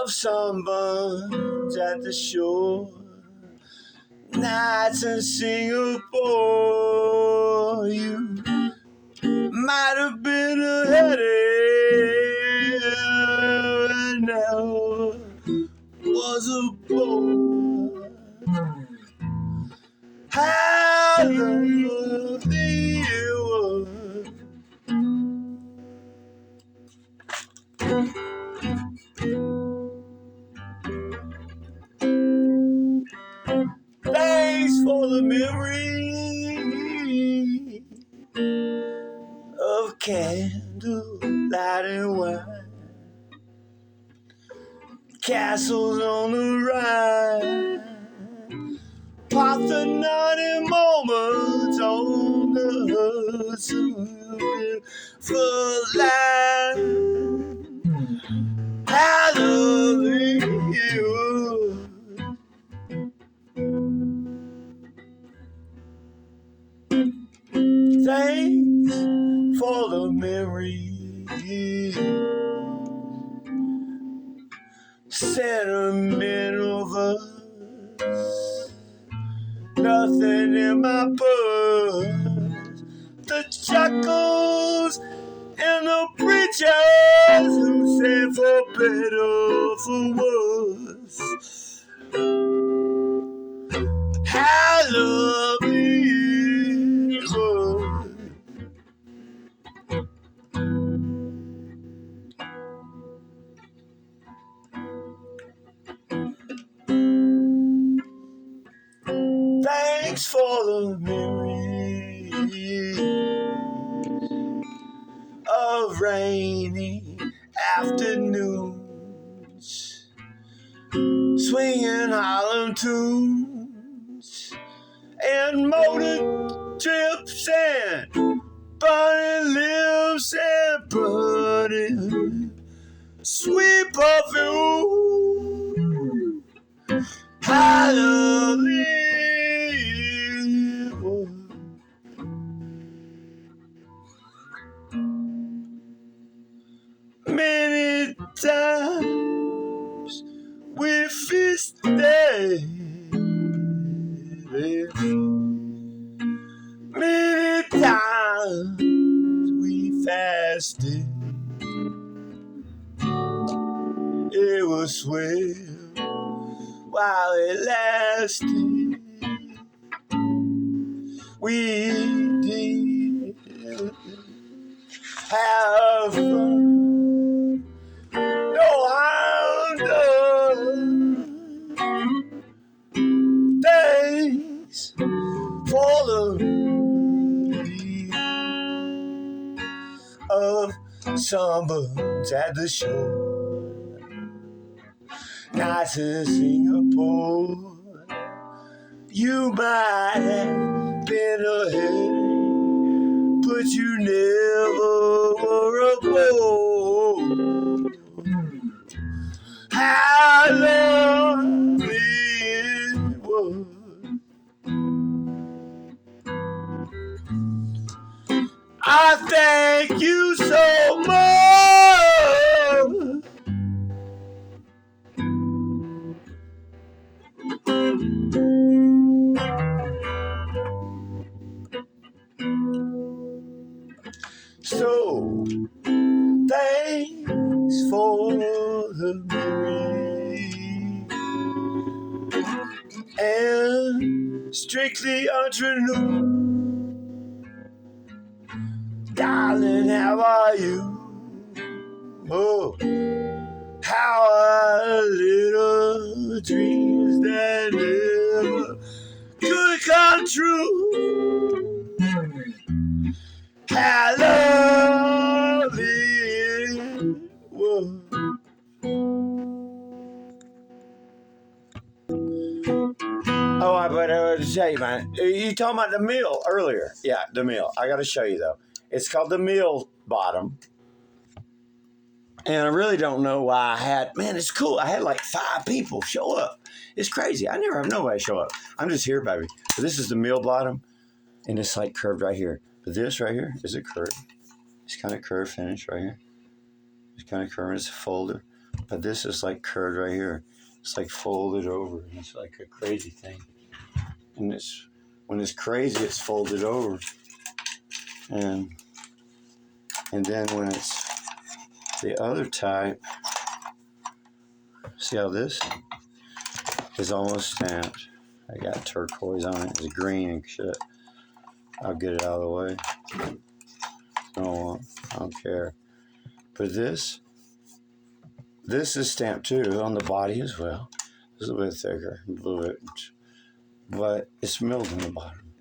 of sunburns at the shore, nights in Singapore. You might have been a headache, and now was a boy. How lovely you were. Thanks for the memory of candlelight and wine, castles on the Rhine, Parthenon moments on the Hudson River line. How lovely you were. Thanks for the memory. Sentimental verse, nothing in my purse. The chuckles and the preachers who say for better, for worse. How lovely it was. Thanks for the memory of rainy afternoons, swinging Harlem tunes, and motor trips, and burning lips, and burning sweet perfume. How lovely it was. Many times we feasted, many times we fasted. It was swell while it lasted. We did have fun. No harm done. Thanks for the memory of sunburns at the shore, nights in Singapore. You might have been a headache, but you never were a bore. How lovely it was. I thank you so much. So, thanks for the memory, and strictly untrue. Darling, how are you? Oh, how are little dreams that never could come true? How lovely it was. Oh, I better tell you, man. You talking about the meal earlier? Yeah, the meal. I got to show you though. It's called the meal bottom, and I really don't know why I had. Man, it's cool. I had like 5 people show up. It's crazy. I never have nobody show up. I'm just here, baby. But this is the meal bottom, and it's like curved right here. But this right here is a curve. It's kind of curved finish right here. It's kind of curved. It's a folder. But this is like curved right here. It's like folded over. It's like a crazy thing. And when it's crazy, it's folded over. And then when it's the other type, see how this is almost stamped. I got turquoise on it. It's green and shit. I'll get it out of the way. No, I don't care. But this is stamped too on the body as well. It's a little bit thicker, a little bit, but it's milled in the bottom.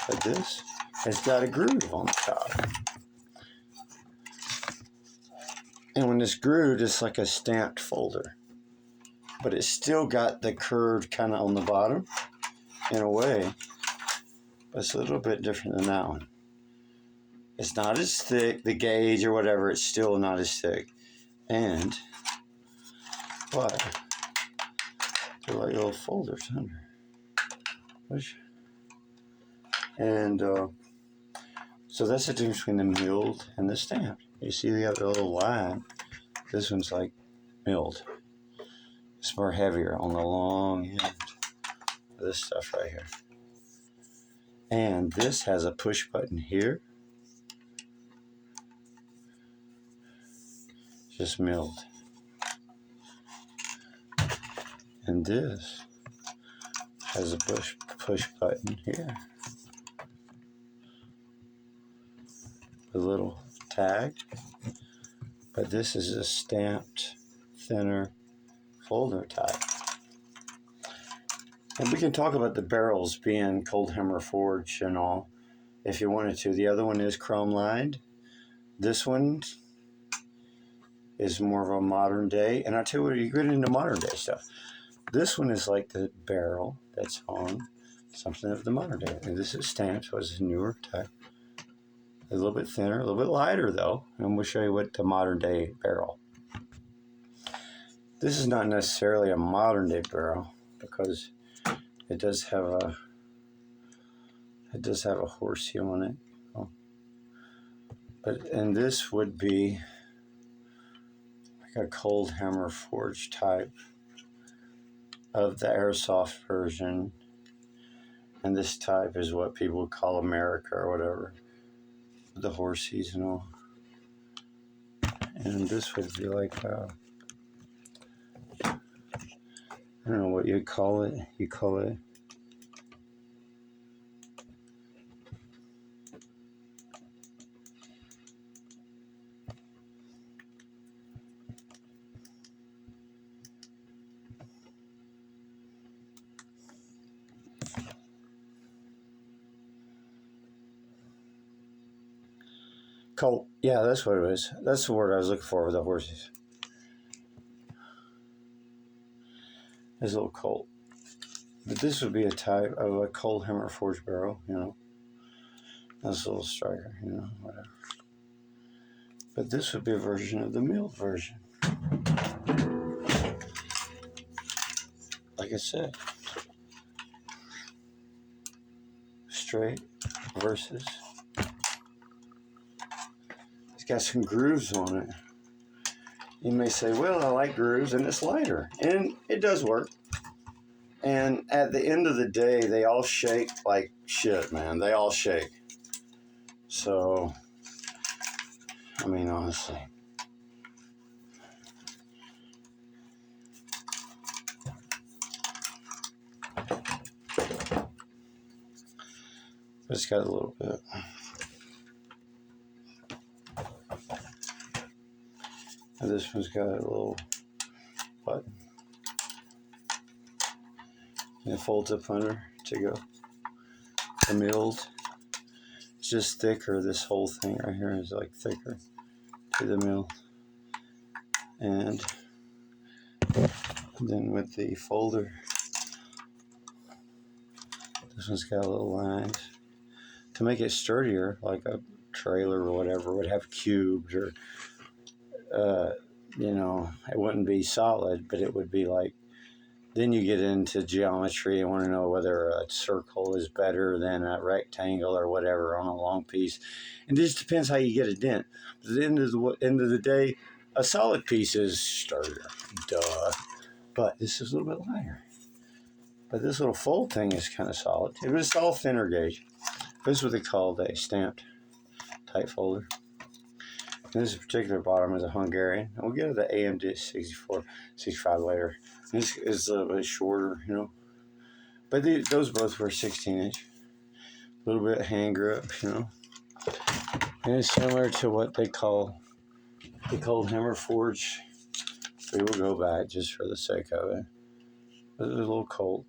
But this has got a groove on the top. And when it's grooved, it's like a stamped folder. But it's still got the curved kind of on the bottom in a way. But it's a little bit different than that one. It's not as thick, the gauge or whatever, it's still not as thick. But they're like little folders under. So that's the difference between the milled and the stamped. You see the other little line. This one's like milled. It's more heavier on the long end of this stuff right here. And this has a push button here. Just milled. And this has a push button here. A little tag. But this is a stamped, thinner folder type. And we can talk about the barrels being cold hammer forged and all, if you wanted to. The other one is chrome lined. This one is more of a modern day. And I tell you what, you get into modern day stuff. This one is like the barrel that's on something of the modern day. And this is stamped, so it's a newer type. A little bit thinner, a little bit lighter though. And we'll show you what the modern day barrel. This is not necessarily a modern day barrel because it does have a horsey on it. Oh. And this would be like a cold hammer forge type of the airsoft version. And this type is what people would call America or whatever. The horsies and all. And this would be like I don't know what you'd call it. You call it colt. Yeah, that's what it was. That's the word I was looking for with the horses. This little colt. But this would be a type of a cold hammer forged barrel, you know. That's a little striker, you know, whatever. But this would be a version of the milled version. Like I said, straight versus. It's got some grooves on it. You may say, well, I like grooves and it's lighter. And it does work. And at the end of the day, they all shake like shit, man. They all shake. So, I mean, honestly. It's got a little bit. And this one's got a little button. And it folds up under to go. The milled. It's just thicker. This whole thing right here is like thicker to the mill. And then with the folder, this one's got little lines to make it sturdier, like a trailer or whatever would have cubes or, you know, it wouldn't be solid, but it would be like, then you get into geometry and want to know whether a circle is better than a rectangle or whatever on a long piece. And it just depends how you get a dent. But at the end of the day, A solid piece is sturdier, duh. But this is a little bit lighter. But this little fold thing is kind of solid. It was all thinner gauge. This is what they call a stamped type folder. And this particular bottom is a Hungarian. And we'll get to the AMD 64, 65 later. This is a little bit shorter, you know. But those both were 16-inch. A little bit hand grip, you know. And it's similar to what they call the Cold Hammer Forge. We will go back just for the sake of it. But it's a little cold.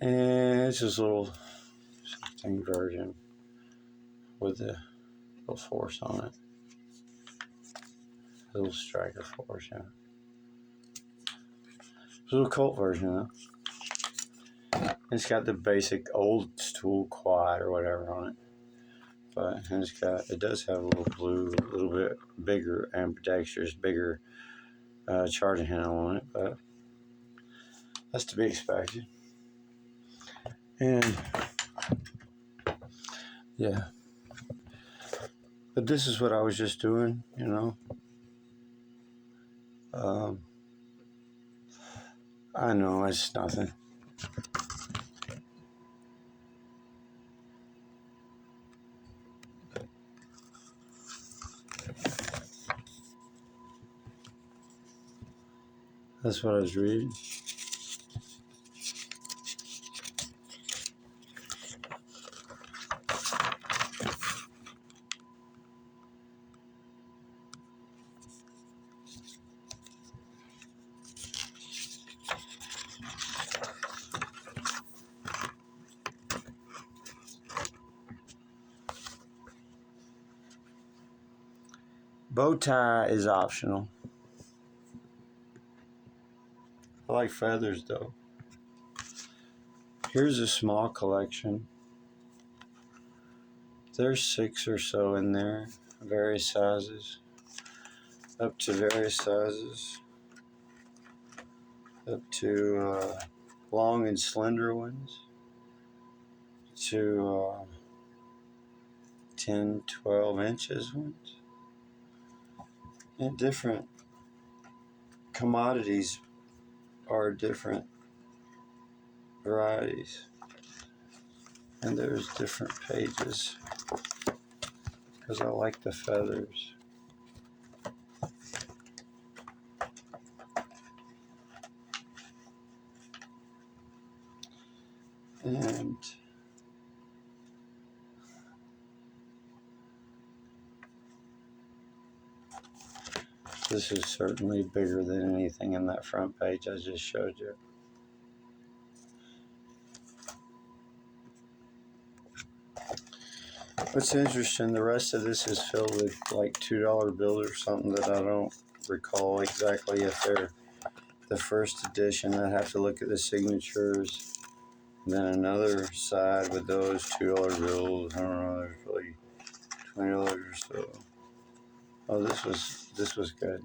And it's just a little 16 version with the little force on it. A little striker force, yeah. It's a little Colt version, though. It's got the basic old school quad or whatever on it. But it does have a little blue, a little bit bigger ambidextrous, bigger charging handle on it, but that's to be expected. And yeah, but this is what I was just doing, you know. I know it's nothing. That's what I was reading. Bow tie is optional. I like feathers though. Here's a small collection. There's 6 or so in there, various sizes, up to various sizes, up to long and slender ones, to 10, 12 inches ones. And different commodities are different varieties. And there's different pages because I like the feathers. And this is certainly bigger than anything in that front page I just showed you. What's interesting, the rest of this is filled with like $2 bills or something that I don't recall exactly if they're the first edition. I'd have to look at the signatures. And then another side with those $2 bills. I don't know, there's really $20 or so. Oh, this was good.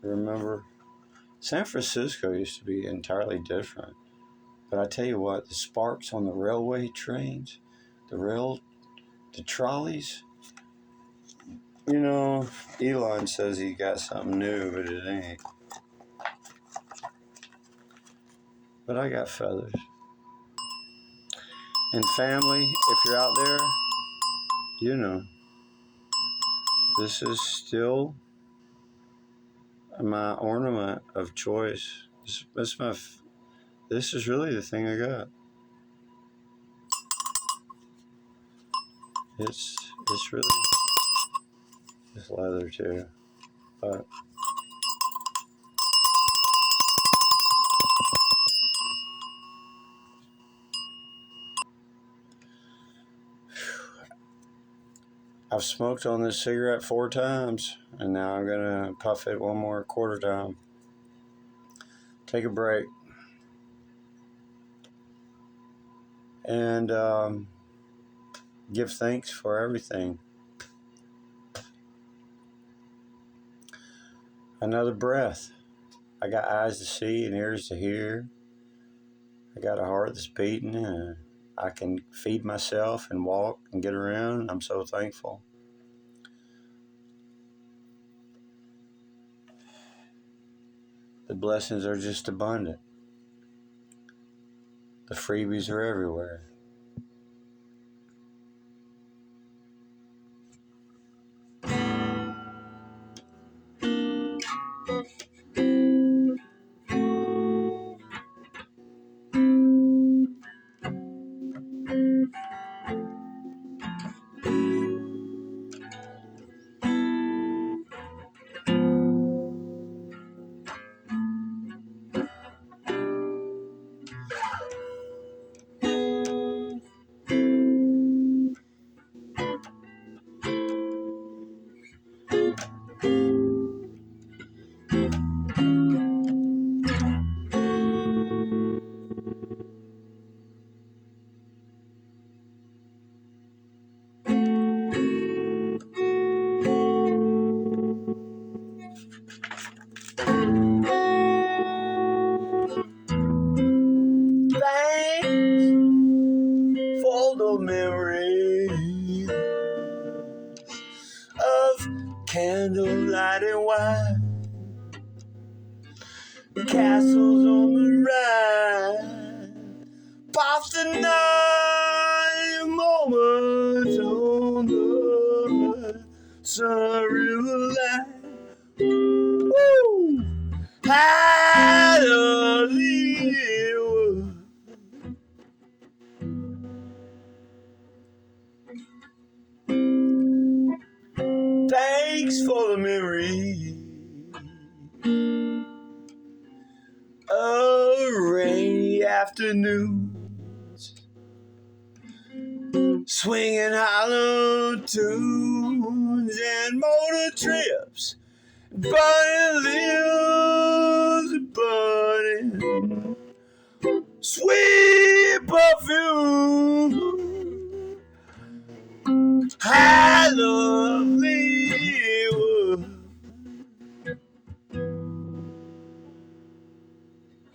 Remember, San Francisco used to be entirely different. But I tell you what, the sparks on the railway trains, the trolleys, you know, Elon says he got something new, but it ain't. But I got feathers. And family, if you're out there, you know, this is still my ornament of choice. This is really the thing I got. It's really it's leather too, but I've smoked on this cigarette 4 times, and now I'm gonna puff it one more quarter time. Take a break, and give thanks for everything. Another breath. I got eyes to see and ears to hear. I got a heart that's beating, and I can feed myself and walk and get around. I'm so thankful. The blessings are just abundant. The freebies are everywhere. For the memory of candlelight and wine, castles on the Rhine, Boston night moments on the Sun River line. Woo! Hallelujah. Thanks for the memory of rainy afternoons, swinging hollow tunes and motor trips, burning lips, burning sweet perfume. Hallelujah.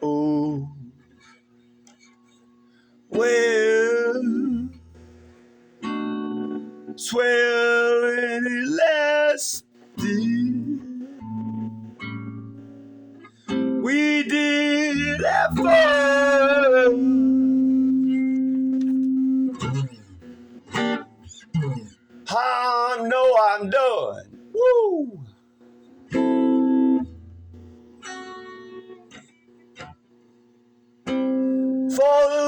Oh, well, swear any lasted. We did have fun. I know I'm done. Woo! For the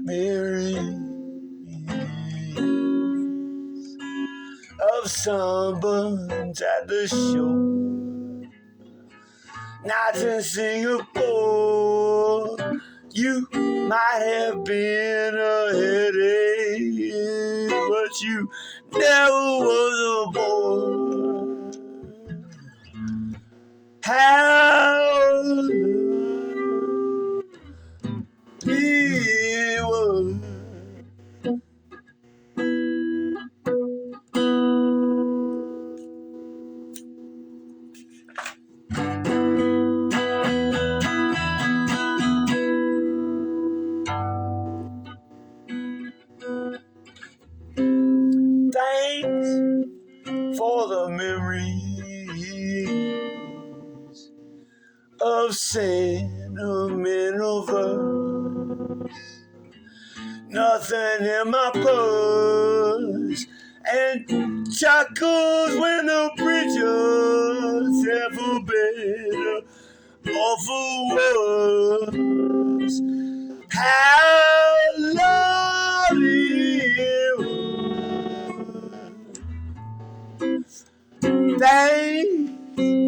memories of sunburns at the shore, nights in Singapore. You might have been a headache, but you never was a bore. How he was. Thanks for the memories of sentimental verse. Nothing in my purse, and chuckles when the preacher said for better or for worse. How lovely it was. Thanks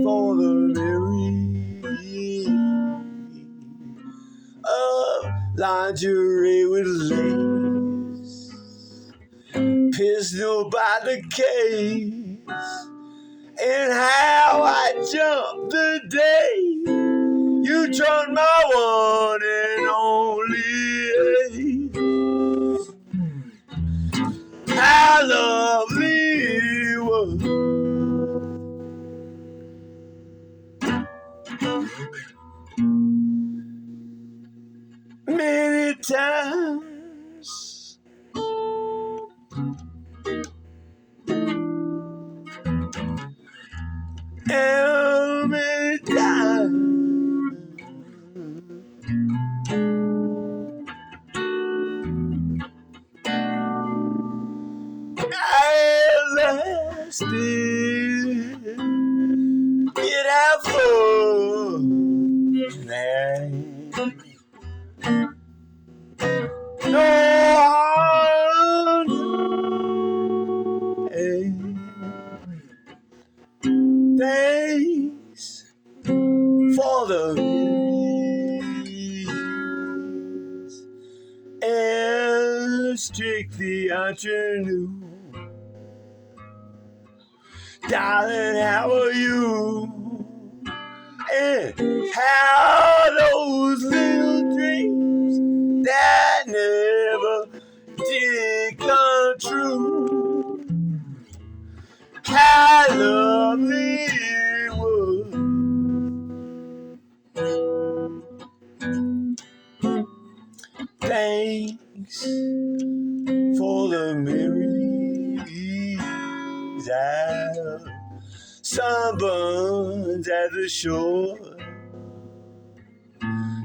for the memory of lingerie with lace, pistol by the case, and how I jumped the day you turned my one and only. How lovely it was. Many times and many times I'll still get out for tonight. No harm. Thanks for the years and strictly afternoon. Darling, how are you? And how those little dreams that never did come true? How lovely it was. Thanks for the memories of sunburns at the shore,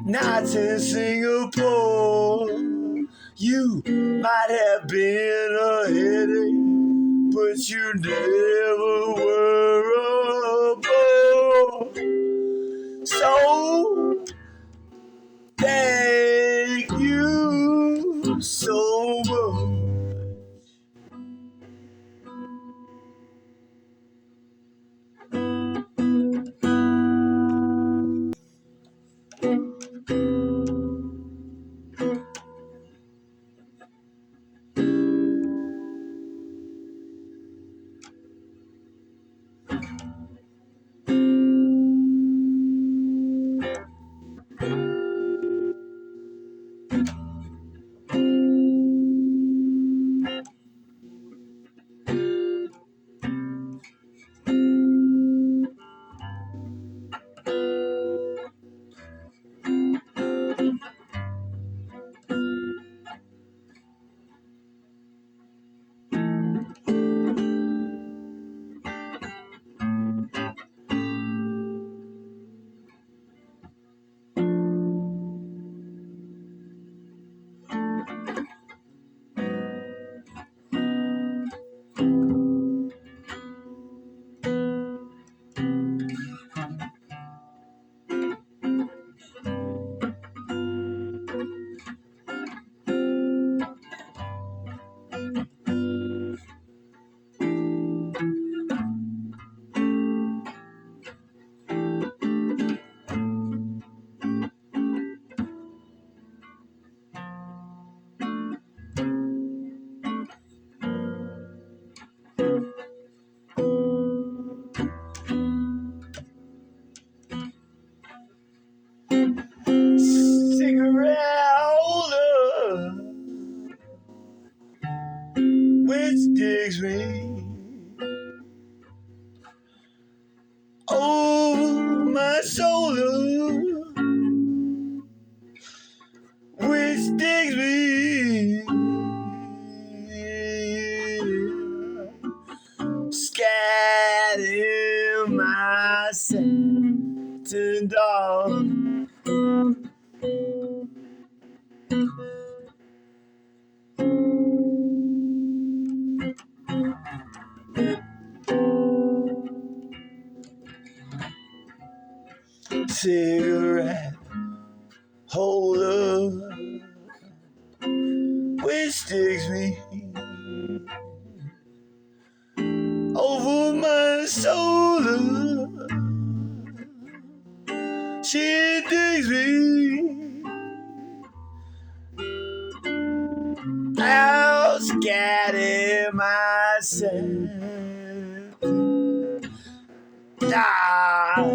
nights in Singapore. You might have been a headache, but you never were a bore. So thank you so much. Cigarette holder, which digs me over my shoulder, which digs me scattered my satin dog. Cigarette holder, which sticks me over my shoulder. She digs me out, scattered myself. Die.